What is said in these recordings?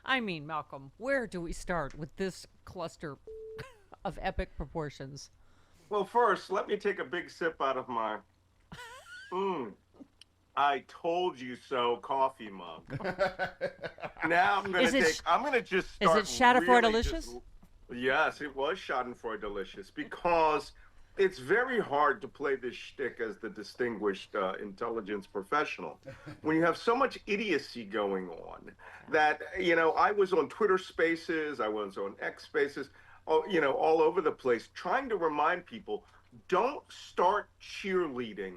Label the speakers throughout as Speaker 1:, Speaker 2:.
Speaker 1: I mean, Malcolm, where do we start with this cluster of epic proportions?
Speaker 2: Well, first, let me take a big sip out of my mm, I told you so coffee mug. Now
Speaker 1: Is it
Speaker 2: I'm gonna just
Speaker 1: is
Speaker 2: start
Speaker 1: it
Speaker 2: really just,
Speaker 1: Schadenfreude
Speaker 2: yes, it was Schadenfreude delicious because it's very hard to play this shtick as the distinguished intelligence professional when you have so much idiocy going on
Speaker 1: Yeah.
Speaker 2: that, I was on Twitter Spaces, I was on X Spaces, all over the place trying to remind people, don't start cheerleading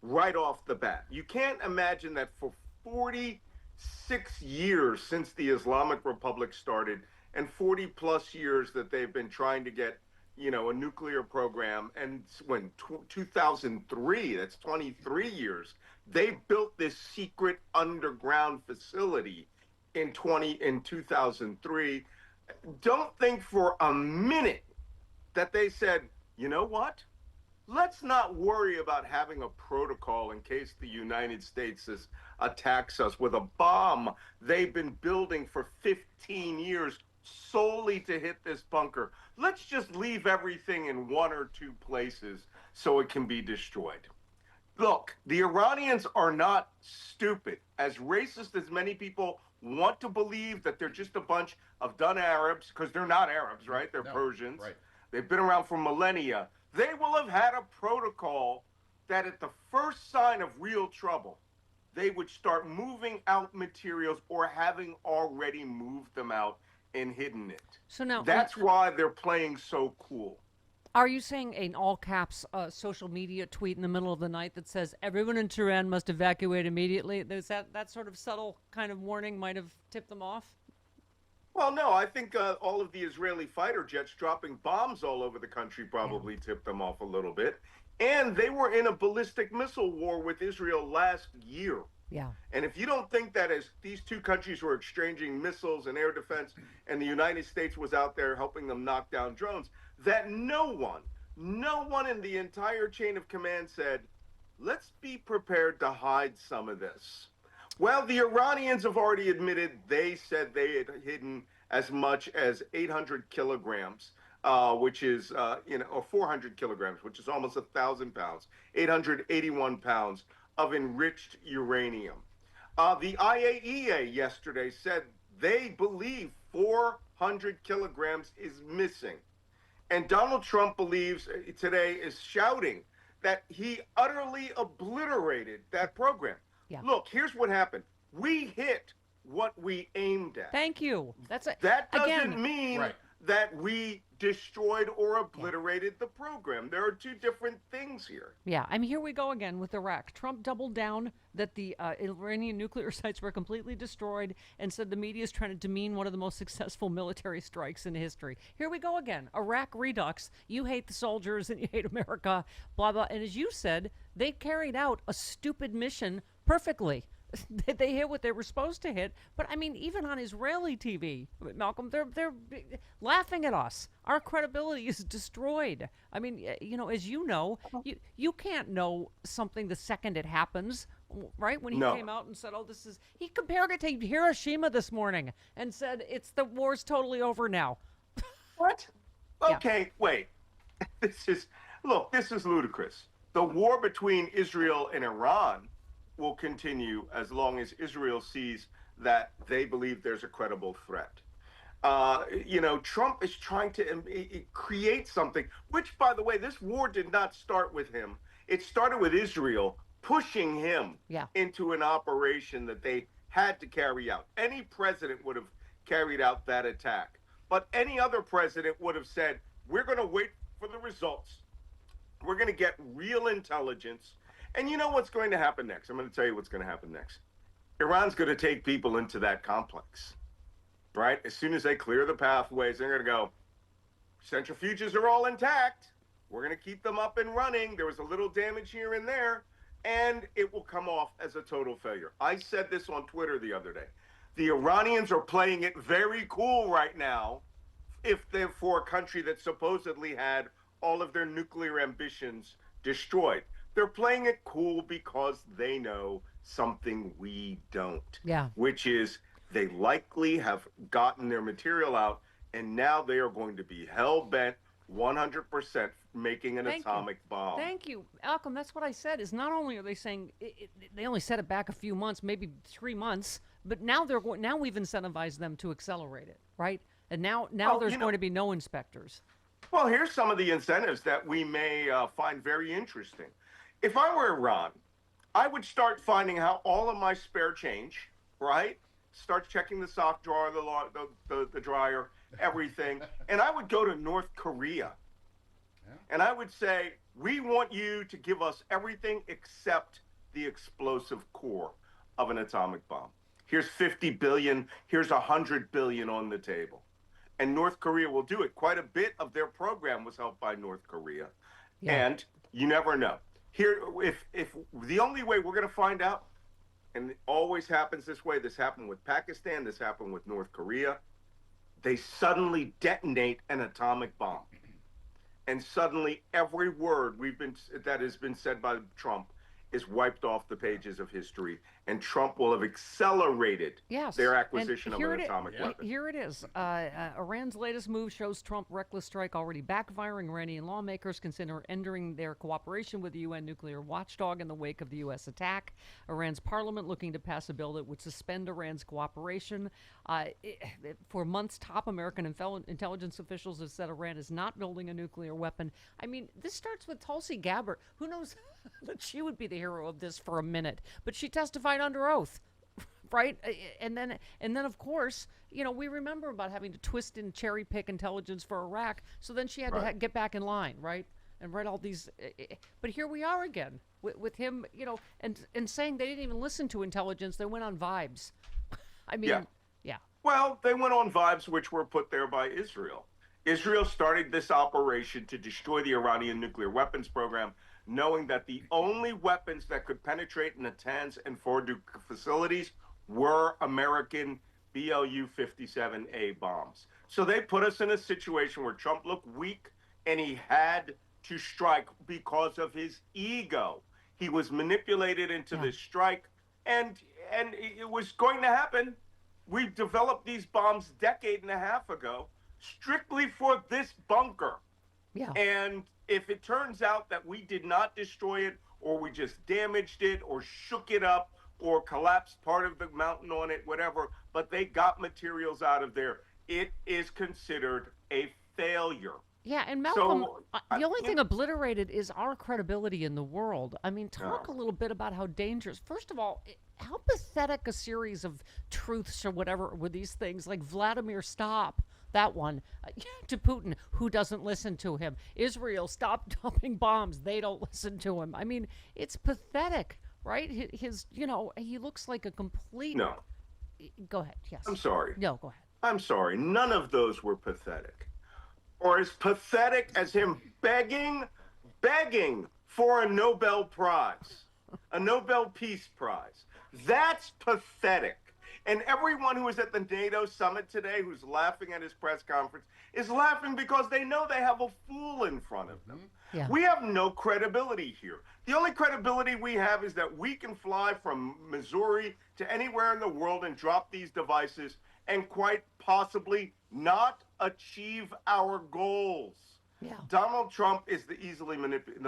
Speaker 2: right off the bat. You can't imagine that for 46 years since the Islamic Republic started and 40 plus years that they've been trying to get, a nuclear program. And when 2003, that's 23 years, they built this secret underground facility in 2003. Don't think for a minute that they said, you know what? Let's not worry about having a protocol in case the United States attacks us with a bomb they've been building for 15 years solely to hit this bunker. Let's just leave everything in one or two places so it can be destroyed. Look, the Iranians are not stupid. As racist as many people want to believe that they're just a bunch of done Arabs, because they're not Arabs, right? They're
Speaker 3: No,
Speaker 2: Persians.
Speaker 3: right.
Speaker 2: They've been around for millennia. They will have had a protocol that at the first sign of real trouble, they would start moving out materials or having already moved them out and hidden it.
Speaker 1: So now,
Speaker 2: That's why they're playing so cool.
Speaker 1: are you saying an all caps social media tweet in the middle of the night that says everyone in Tehran must evacuate immediately? There's that sort of subtle kind of warning might have tipped them off?
Speaker 2: Well, no, I think all of the Israeli fighter jets dropping bombs all over the country
Speaker 1: Yeah.
Speaker 2: probably tipped them off a little bit. And they were in a ballistic missile war with Israel last year.
Speaker 1: Yeah.
Speaker 2: And if you don't think that as these two countries were exchanging missiles and air defense, and the United States was out there helping them knock down drones, that no one in the entire chain of command said, let's be prepared to hide some of this. Well, the Iranians have already admitted they said they had hidden as much as 800 kilograms, which is, or 400 kilograms, which is almost 1,000 pounds, 881 pounds of enriched uranium. The IAEA yesterday said they believe 400 kilograms is missing. And Donald Trump believes today is shouting that he utterly obliterated that program.
Speaker 1: Yeah.
Speaker 2: Look, here's what happened. We hit what we aimed at.
Speaker 1: Thank you.
Speaker 2: That doesn't
Speaker 1: Again.
Speaker 2: mean
Speaker 3: Right.
Speaker 2: that we destroyed or
Speaker 1: Yeah.
Speaker 2: obliterated the program. There are two different things here.
Speaker 1: Yeah, I mean, here we go again with Iraq. Trump doubled down that the Iranian nuclear sites were completely destroyed and said the media is trying to demean one of the most successful military strikes in history. Here we go again. Iraq redux. You hate the soldiers and you hate America, blah, blah. And as you said, they carried out a stupid mission perfectly. They hit what they were supposed to hit, but I mean, even on Israeli TV, Malcolm, they're laughing at us. Our credibility is destroyed. I mean, as you can't know something the second it happens, right? When he
Speaker 2: No.
Speaker 1: came out and said, "Oh, this is," he compared it to Hiroshima this morning and said, "It's the war's totally over now."
Speaker 2: What?
Speaker 1: Yeah,
Speaker 2: Okay, wait. This is this is ludicrous. The war between Israel and Iran will continue as long as Israel sees that they believe there's a credible threat. Trump is trying to create something, which, by the way, this war did not start with him. It started with Israel pushing him
Speaker 1: yeah,
Speaker 2: into an operation that they had to carry out. Any president would have carried out that attack, but any other president would have said, we're going to wait for the results. We're going to get real intelligence. And you know what's going to happen next? I'm going to tell you what's going to happen next. Iran's going to take people into that complex, right? As soon as they clear the pathways, they're going to go, centrifuges are all intact. We're going to keep them up and running. There was a little damage here and there, and it will come off as a total failure. I said this on Twitter the other day. The Iranians are playing it very cool right now if they're for a country that supposedly had all of their nuclear ambitions destroyed. They're playing it cool because they know something we don't,
Speaker 1: yeah.
Speaker 2: which is They likely have gotten their material out, and now they are going to be hell bent 100% making an
Speaker 1: Thank you.
Speaker 2: atomic bomb.
Speaker 1: Thank you, Malcolm. That's what I said. Is not only are they saying they only set it back a few months, maybe 3 months, but now they're going. Now we've incentivized them to accelerate it, right? And now
Speaker 2: Well,
Speaker 1: there's going to be no inspectors.
Speaker 2: well, here's some of the incentives that we may find very interesting. If I were Iran, I would start finding out all of my spare change, right? Start checking the sock drawer, the dryer, everything. And I would go to North Korea.
Speaker 3: Yeah.
Speaker 2: And I would say, we want you to give us everything except the explosive core of an atomic bomb. Here's 50 billion, here's 100 billion on the table. And North Korea will do it. Quite a bit of their program was helped by North Korea.
Speaker 1: Yeah.
Speaker 2: And you never know. Here, if the only way we're going to find out, and it always happens this way, this happened with Pakistan, this happened with North Korea, they suddenly detonate an atomic bomb. And suddenly every word that has been said by Trump is wiped off the pages of history, and Trump will have accelerated
Speaker 1: Yes.
Speaker 2: their
Speaker 1: And
Speaker 2: acquisition of
Speaker 1: here
Speaker 2: an
Speaker 1: it
Speaker 2: atomic
Speaker 1: is.
Speaker 2: weapon.
Speaker 1: Here it is. Iran's latest move shows Trump reckless strike already backfiring. Iranian lawmakers consider ending their cooperation with the UN nuclear watchdog in the wake of the U.S. attack. Iran's parliament looking to pass a bill that would suspend Iran's cooperation. For months, top American intelligence officials have said Iran is not building a nuclear weapon. I mean, this starts with Tulsi Gabbard. Who knows that she would be the hero of this for a minute? But she testified under oath. Right, and then of course, we remember about having to twist and cherry pick intelligence for Iraq. So then she had to get back in line, right, and write all these. But here we are again with him, and saying they didn't even listen to intelligence; they went on vibes. I mean, yeah.
Speaker 2: Well, they went on vibes which were put there by Israel. Israel started this operation to destroy the Iranian nuclear weapons program, knowing that the only weapons that could penetrate Natanz and Fordow facilities were American BLU-57A bombs. So they put us in a situation where Trump looked weak, and he had to strike because of his ego. He was manipulated into this strike, and it was going to happen. We developed these bombs a decade and a half ago strictly for this bunker.
Speaker 1: Yeah.
Speaker 2: And if it turns out that we did not destroy it, or we just damaged it, or shook it up, or collapsed part of the mountain on it, whatever, but they got materials out of there, it is considered a failure.
Speaker 1: Yeah, and Malcolm,
Speaker 2: So,
Speaker 1: the only thing obliterated is our credibility in the world. I mean, talk a little bit about how dangerous. First of all, how pathetic a series of truths or whatever with these things, like Vladimir, stop. That one, to Putin, who doesn't listen to him. Israel, stop dropping bombs. They don't listen to him. I mean, it's pathetic, right? He looks like a complete.
Speaker 2: No.
Speaker 1: Go ahead. Yes.
Speaker 2: I'm sorry.
Speaker 1: No, go ahead.
Speaker 2: I'm sorry. None of those were pathetic. Or as pathetic as him begging for a Nobel Prize, a Nobel Peace Prize. That's pathetic. And everyone who was at the NATO summit today who's laughing at his press conference is laughing because they know they have a fool in front of them.
Speaker 1: Yeah.
Speaker 2: We have no credibility here. The only credibility we have is that we can fly from Missouri to anywhere in the world and drop these devices and quite possibly not achieve our goals.
Speaker 1: Yeah.
Speaker 2: Donald Trump is the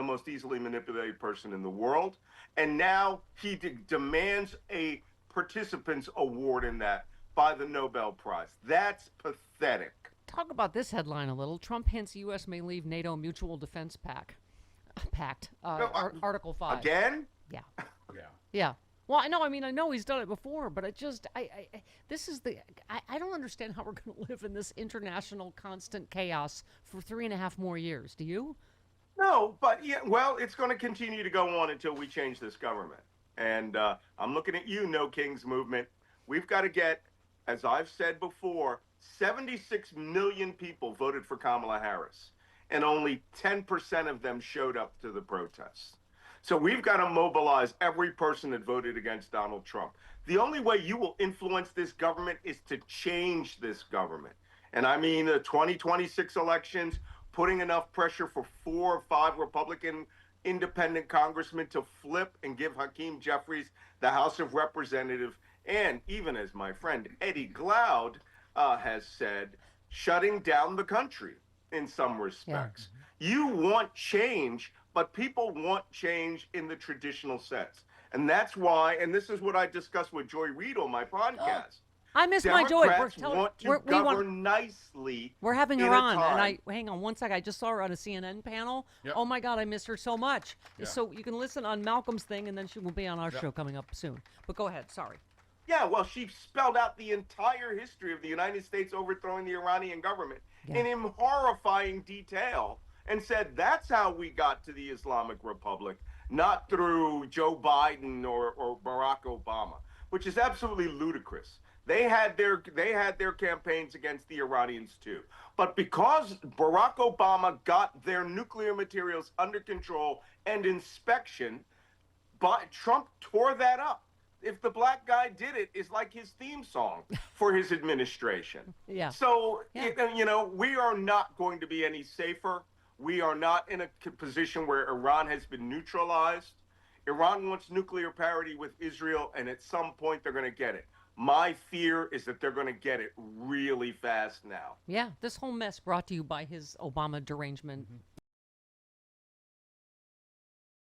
Speaker 2: most easily manipulated person in the world, and now he demands a participants award in that by the Nobel Prize. That's pathetic.
Speaker 1: Talk about this headline a little. Trump hints U.S. may leave NATO Mutual Defense Pact. Article 5.
Speaker 2: Again?
Speaker 1: Yeah.
Speaker 3: Yeah.
Speaker 1: Yeah. Well, I know he's done it before, but I don't understand how we're going to live in this international constant chaos for 3.5 more years. Do you?
Speaker 2: No, but it's going to continue to go on until we change this government. And I'm looking at you, No Kings movement. We've got to get, as I've said before, 76 million people voted for Kamala Harris, and only 10% of them showed up to the protests. So we've got to mobilize every person that voted against Donald Trump. The only way you will influence this government is to change this government. And I mean the 2026 elections, putting enough pressure for 4 or 5 Republican independent congressmen to flip and give Hakeem Jeffries the House of Representatives And even as my friend Eddie Glaude has said, shutting down the country in some
Speaker 1: Yeah.
Speaker 2: respects. You want change, but people want change in the traditional sense. And that's why, and this is what I discussed with Joy Reid on my podcast.
Speaker 1: I miss my Joy.
Speaker 2: Democrats want to govern nicely.
Speaker 1: We're having
Speaker 2: in
Speaker 1: her
Speaker 2: a
Speaker 1: on, and
Speaker 2: time.
Speaker 1: hang on one sec. I just saw her on a CNN panel.
Speaker 3: Yep.
Speaker 1: Oh my God, I miss her so much.
Speaker 3: Yeah.
Speaker 1: So you can listen on Malcolm's thing, and then she will be on our show coming up soon. But go ahead. Sorry.
Speaker 2: Yeah, well, she spelled out the entire history of the United States overthrowing the Iranian government in horrifying detail and said that's how we got to the Islamic Republic, not through Joe Biden or Barack Obama, which is absolutely ludicrous. They had their campaigns against the Iranians too. But because Barack Obama got their nuclear materials under control and inspection, Trump tore that up. If the black guy did it, it's like his theme song for his administration.
Speaker 1: Yeah.
Speaker 2: So,
Speaker 1: Yeah.
Speaker 2: we are not going to be any safer. We are not in a position where Iran has been neutralized. Iran wants nuclear parity with Israel, and at some point they're going to get it. My fear is that they're going to get it really fast now.
Speaker 1: Yeah, this whole mess brought to you by his Obama derangement